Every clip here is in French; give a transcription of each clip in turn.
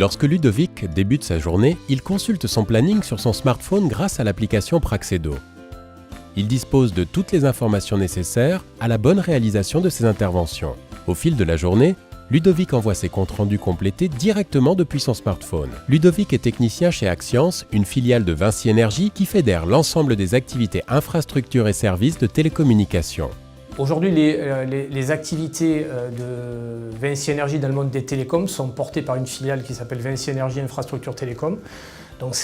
Lorsque Ludovic débute sa journée, il consulte son planning sur son smartphone grâce à l'application Praxedo. Il dispose de toutes les informations nécessaires à la bonne réalisation de ses interventions. Au fil de la journée, Ludovic envoie ses comptes rendus complétés directement depuis son smartphone. Ludovic est technicien chez Axians, une filiale de Vinci Énergie qui fédère l'ensemble des activités infrastructures et services de télécommunications. Aujourd'hui, les activités de Vinci Énergie dans le monde des télécoms sont portées par une filiale qui s'appelle Vinci Énergie Infrastructure Télécom. Donc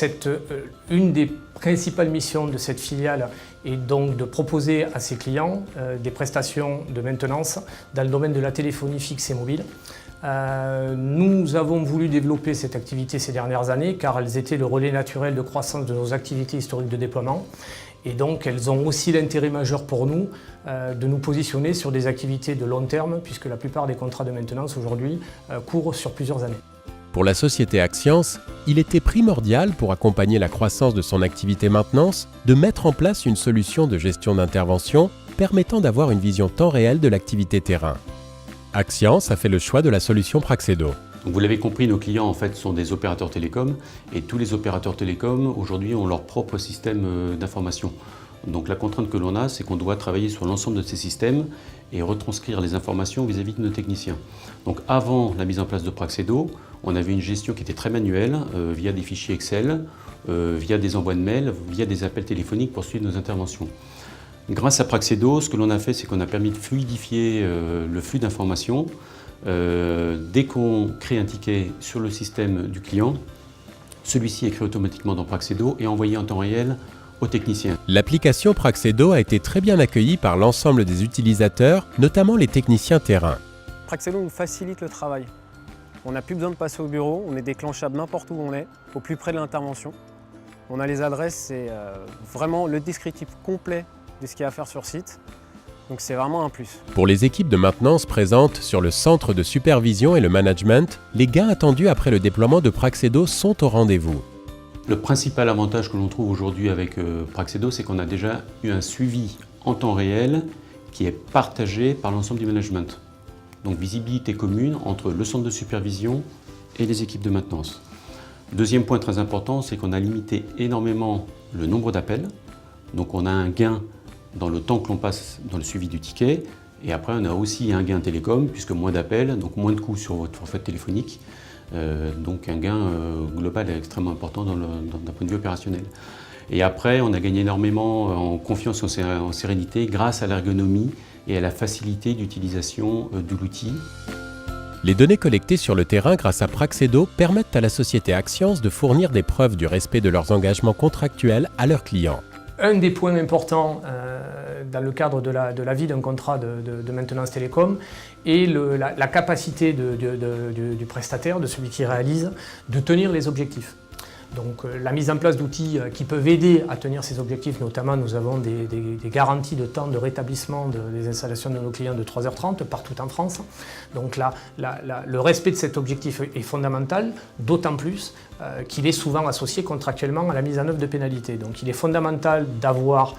une des principales missions de cette filiale est donc de proposer à ses clients des prestations de maintenance dans le domaine de la téléphonie fixe et mobile. Nous avons voulu développer cette activité ces dernières années car elles étaient le relais naturel de croissance de nos activités historiques de déploiement. Et donc elles ont aussi l'intérêt majeur pour nous de nous positionner sur des activités de long terme puisque la plupart des contrats de maintenance aujourd'hui courent sur plusieurs années. Pour la société Axians, il était primordial pour accompagner la croissance de son activité maintenance de mettre en place une solution de gestion d'intervention permettant d'avoir une vision temps réel de l'activité terrain. Axians a fait le choix de la solution Praxedo. Donc vous l'avez compris, nos clients en fait sont des opérateurs télécoms et tous les opérateurs télécoms aujourd'hui ont leur propre système d'information. Donc la contrainte que l'on a, c'est qu'on doit travailler sur l'ensemble de ces systèmes et retranscrire les informations vis-à-vis de nos techniciens. Donc avant la mise en place de Praxedo, on avait une gestion qui était très manuelle via des fichiers Excel, via des envois de mails, via des appels téléphoniques pour suivre nos interventions. Grâce à Praxedo, ce que l'on a fait, c'est qu'on a permis de fluidifier le flux d'informations. Dès qu'on crée un ticket sur le système du client, celui-ci est créé automatiquement dans Praxedo et envoyé en temps réel aux techniciens. L'application Praxedo a été très bien accueillie par l'ensemble des utilisateurs, notamment les techniciens terrain. Praxedo nous facilite le travail. On n'a plus besoin de passer au bureau, on est déclenchable n'importe où on est, au plus près de l'intervention. On a les adresses, c'est vraiment le descriptif complet de ce qu'il y a à faire sur site. Donc c'est vraiment un plus. Pour les équipes de maintenance présentes sur le centre de supervision et le management, les gains attendus après le déploiement de Praxedo sont au rendez-vous. Le principal avantage que l'on trouve aujourd'hui avec Praxedo, c'est qu'on a déjà eu un suivi en temps réel qui est partagé par l'ensemble du management. Donc visibilité commune entre le centre de supervision et les équipes de maintenance. Deuxième point très important, c'est qu'on a limité énormément le nombre d'appels. Donc on a un gain dans le temps que l'on passe dans le suivi du ticket. Et après, on a aussi un gain télécom, puisque moins d'appels, donc moins de coûts sur votre forfait téléphonique. Donc un gain global extrêmement important d'un point de vue opérationnel. Et après, on a gagné énormément en confiance et en sérénité grâce à l'ergonomie et à la facilité d'utilisation de l'outil. Les données collectées sur le terrain grâce à Praxedo permettent à la société Axians de fournir des preuves du respect de leurs engagements contractuels à leurs clients. Un des points importants dans le cadre de la vie d'un contrat de maintenance télécom est la capacité du prestataire, de celui qui réalise, de tenir les objectifs. Donc la mise en place d'outils qui peuvent aider à tenir ces objectifs, notamment nous avons des garanties de temps de rétablissement des installations de nos clients de 3h30 partout en France. Donc là, le respect de cet objectif est fondamental, d'autant plus qu'il est souvent associé contractuellement à la mise en œuvre de pénalités. Donc il est fondamental d'avoir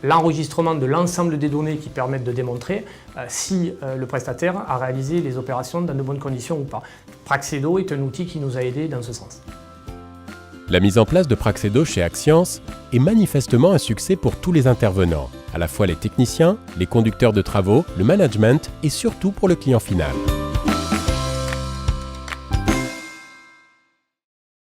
l'enregistrement de l'ensemble des données qui permettent de démontrer si le prestataire a réalisé les opérations dans de bonnes conditions ou pas. Praxedo est un outil qui nous a aidés dans ce sens. La mise en place de Praxedo chez Axians est manifestement un succès pour tous les intervenants, à la fois les techniciens, les conducteurs de travaux, le management et surtout pour le client final.